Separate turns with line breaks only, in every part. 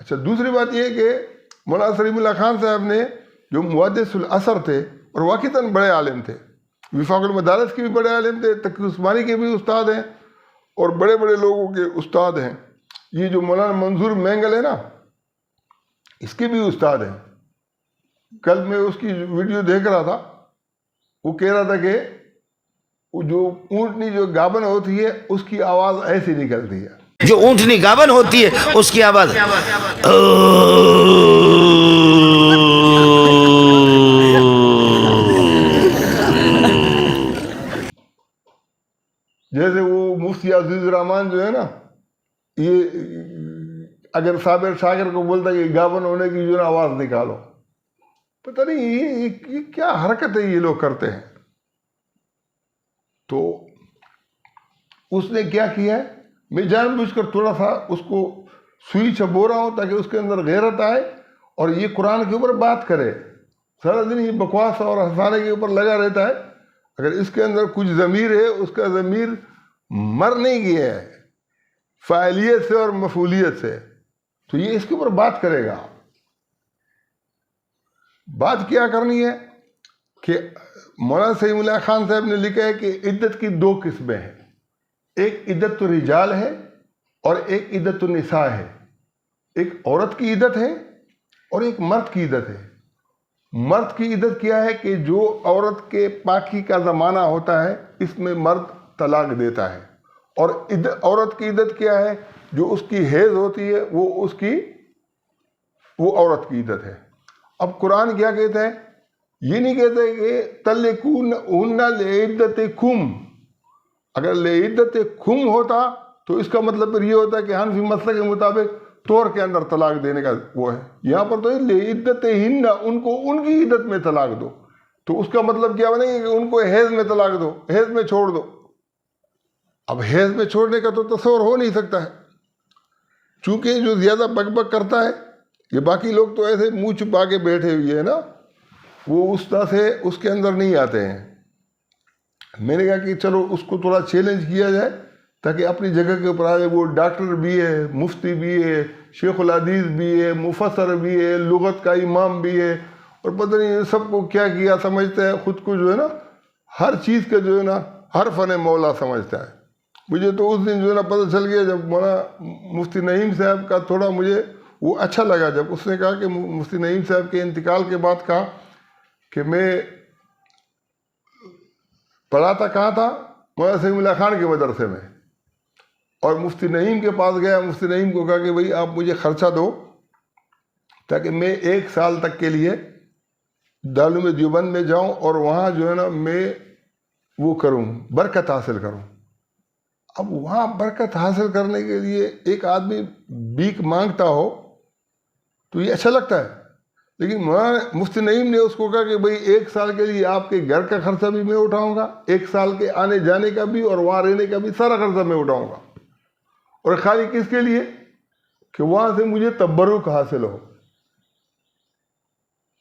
اچھا، دوسری بات یہ ہے کہ مولانا سلیم اللہ خان صاحب نے جو محدث الاثر تھے اور واقعتاً بڑے عالم تھے، وفاق المدارس کے بھی بڑے عالم تھے، تقی عثمانی کے بھی استاد ہیں اور بڑے بڑے لوگوں کے استاد ہیں. یہ جو مولانا منظور مینگل ہے نا، اس کے بھی استاد ہیں. کل میں اس کی ویڈیو دیکھ رہا تھا، وہ کہہ رہا تھا کہ وہ جو اونٹنی جو گابن ہوتی ہے اس کی آواز ایسی نکلتی ہے،
جو اونٹنی گابن ہوتی ہے اس کی آواز
جیسے وہ مفتی عزیز الرحمان جو ہے نا، یہ اگر صابر شاکر کو بولتا کہ گابن ہونے کی جو ہے آواز نکالو، پتہ نہیں یہ کیا حرکت ہے یہ لوگ کرتے ہیں. تو اس نے کیا کیا ہے، میں جان بوجھ کر تھوڑا سا اس کو سوئی چبو رہا ہوں تاکہ اس کے اندر غیرت آئے اور یہ قرآن کے اوپر بات کرے. سارا دن یہ بکواس اور ہنسانے کے اوپر لگا رہتا ہے. اگر اس کے اندر کچھ ضمیر ہے، اس کا ضمیر مر نہیں گیا ہے فاعلیت سے اور مفعولیت سے، تو یہ اس کے اوپر بات کرے گا. بات کیا کرنی ہے کہ مولانا سلیم اللہ خان صاحب نے لکھا ہے کہ عدت کی دو قسمیں ہیں، ایک عدت الرجال ہے اور ایک عدت النساء ہے. ایک عورت کی عدت ہے اور ایک مرد کی عدت ہے. مرد کی عدت کیا ہے کہ جو عورت کے پاکی کا زمانہ ہوتا ہے اس میں مرد طلاق دیتا ہے، اور عورت کی عدت کیا ہے، جو اس کی حیض ہوتی ہے وہ عورت کی عدت ہے. اب قرآن کیا کہتا ہے، یہ نہیں کہتا ہے کہ طلقوہن لعدتکم. اگر لعدتکم ہوتا تو اس کا مطلب پھر یہ ہوتا کہ حنفی مسلک کے مطابق طور کے اندر طلاق دینے کا وہ ہے. یہاں پر تو لعدتہن، ان کو ان کی عدت میں طلاق دو، تو اس کا مطلب کیا بنے گا کہ ان کو حیض میں طلاق دو، حیض میں چھوڑ دو. اب حیض میں چھوڑنے کا تو تصور ہو نہیں سکتا ہے، چونکہ جو زیادہ بک بک کرتا ہے، یہ باقی لوگ تو ایسے منہ چھپا کے بیٹھے ہوئے ہیں نا، وہ اس طرح سے اس کے اندر نہیں آتے ہیں. میں نے کہا کہ چلو اس کو تھوڑا چیلنج کیا جائے تاکہ اپنی جگہ کے اوپر آئے. وہ ڈاکٹر بھی ہے، مفتی بھی ہے، شیخ الحدیث بھی ہے، مفسر بھی ہے، لغت کا امام بھی ہے، اور پتہ نہیں سب کو کیا کیا سمجھتا ہے، خود کو جو ہے نا ہر چیز کا جو ہے نا ہر فن مولا سمجھتا ہے. مجھے تو اس دن جو ہے نا پتہ چل گیا جب مولانا مفتی نعیم صاحب کا تھوڑا مجھے وہ اچھا لگا، جب اس نے کہا کہ مفتی نعیم صاحب کے انتقال کے بعد کہا کہ میں پڑھاتا کہاں تھا، مولانا سلیم اللہ خان کے مدرسے میں، اور مفتی نعیم کے پاس گیا. مفتی نعیم کو کہا کہ بھئی آپ مجھے خرچہ دو تاکہ میں 1 سال تک کے لیے دارالعلوم دیوبند میں جاؤں اور وہاں جو ہے نا میں وہ کروں، برکت حاصل کروں. اب وہاں برکت حاصل کرنے کے لیے ایک آدمی بھیک مانگتا ہو تو یہ اچھا لگتا ہے، لیکن مفتی نعیم نے اس کو کہا کہ بھئی 1 سال کے لیے آپ کے گھر کا خرچہ بھی میں اٹھاؤں گا، 1 سال کے آنے جانے کا بھی اور وہاں رہنے کا بھی سارا خرچہ میں اٹھاؤں گا. اور خالی کس کے لیے، کہ وہاں سے مجھے تبرک حاصل ہو.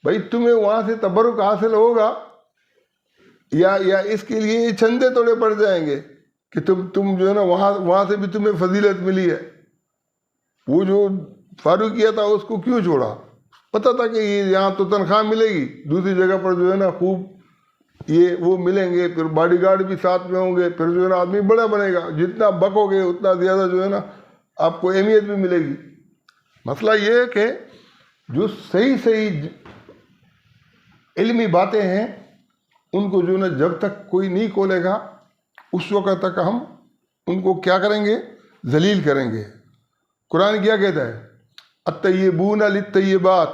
بھئی تمہیں وہاں سے تبرک حاصل ہوگا یا اس کے لیے یہ چندے توڑے پڑ جائیں گے کہ تم جو ہے نا وہاں سے بھی تمہیں فضیلت ملی ہے. وہ جو فاروقیہ تھا اس کو کیوں چھوڑا، پتہ تھا کہ یہ یہاں تو تنخواہ ملے گی، دوسری جگہ پر جو ہے نا خوب یہ وہ ملیں گے، پھر باڈی گارڈ بھی ساتھ میں ہوں گے، پھر جو ہے نا آدمی بڑا بنے گا. جتنا بکو گے اتنا زیادہ جو ہے نا آپ کو اہمیت بھی ملے گی. مسئلہ یہ ہے کہ جو صحیح علمی باتیں ہیں ان کو جو ہے نا جب تک کوئی نہیں کھولے گا اس وقت تک ہم ان کو کیا کریں گے، ذلیل کریں گے. قرآن کیا کہتا ہے، الطیبون للطیبات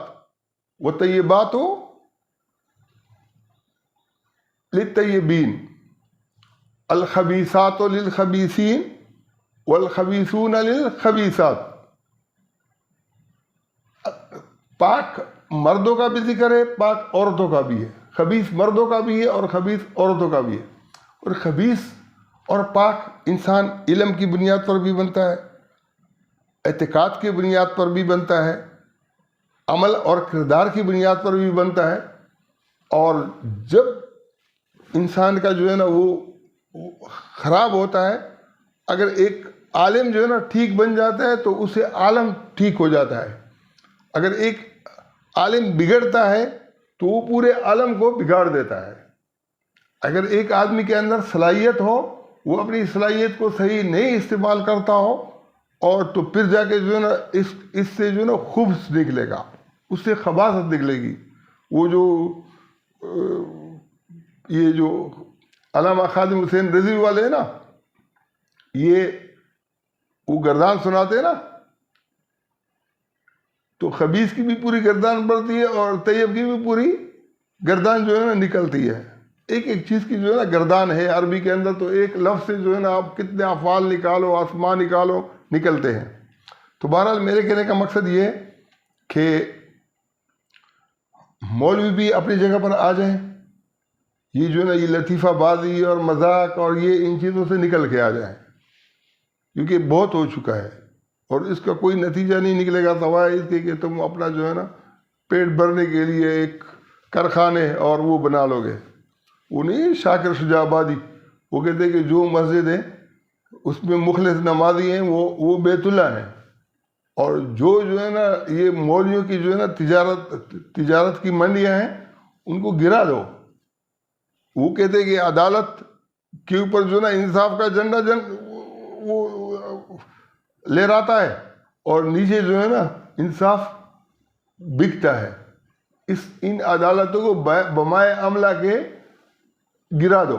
والطیبات للطیبین، الخبیثات للخبیثین والخبیثون للخبیثات. پاک مردوں کا بھی ذکر ہے، پاک عورتوں کا بھی ہے، خبیث مردوں کا بھی ہے اور خبیث عورتوں کا بھی ہے. اور خبیث اور پاک انسان علم کی بنیاد پر بھی بنتا ہے، اعتقاد کی بنیاد پر بھی بنتا ہے، عمل اور کردار کی بنیاد پر بھی بنتا ہے. اور جب انسان کا جو ہے نا وہ خراب ہوتا ہے، اگر ایک عالم جو ہے نا ٹھیک بن جاتا ہے تو اسے عالم ٹھیک ہو جاتا ہے. اگر ایک عالم بگڑتا ہے تو وہ پورے عالم کو بگاڑ دیتا ہے. اگر ایک آدمی کے اندر صلاحیت ہو، وہ اپنی صلاحیت کو صحیح نہیں استعمال کرتا ہو، اور تو پھر جا کے جو ہے نا اس سے جو ہے نا خبث نکلے گا، اس سے خباثت نکلے گی. وہ جو یہ جو علامہ خادم حسین رضوی والے ہیں نا، یہ وہ گردان سناتے ہیں نا، تو خبیث کی بھی پوری گردان بڑھتی ہے اور طیب کی بھی پوری گردان جو ہے نا نکلتی ہے. ایک ایک چیز کی جو ہے نا گردان ہے عربی کے اندر. تو ایک لفظ سے جو ہے نا آپ کتنے افعال نکالو، اسماء نکالو، نکلتے ہیں. تو بہرحال میرے کہنے کا مقصد یہ ہے کہ مولوی بھی اپنی جگہ پر آ جائیں، یہ جو ہے نا یہ لطیفہ بازی اور مذاق اور یہ ان چیزوں سے نکل کے آ جائیں، کیونکہ بہت ہو چکا ہے اور اس کا کوئی نتیجہ نہیں نکلے گا سوائے اس کے کہ تم اپنا جو ہے نا پیٹ بھرنے کے لیے ایک کارخانے اور وہ بنا لو گے. وہ نہیں شاکر شجاع آبادی، وہ کہتے ہیں کہ جو مسجد ہے اس میں مخلص نمازی ہیں وہ بیت اللہ ہیں، اور جو ہے نا یہ مولویوں کی جو ہے نا تجارت کی منڈیاں ہیں ان کو گرا دو. وہ کہتے ہیں کہ عدالت کے اوپر جو ہے نا انصاف کا جھنڈا وہ لہراتا ہے، اور نیچے جو ہے نا انصاف بکتا ہے. ان عدالتوں کو بمائے عملہ کے گرا دو.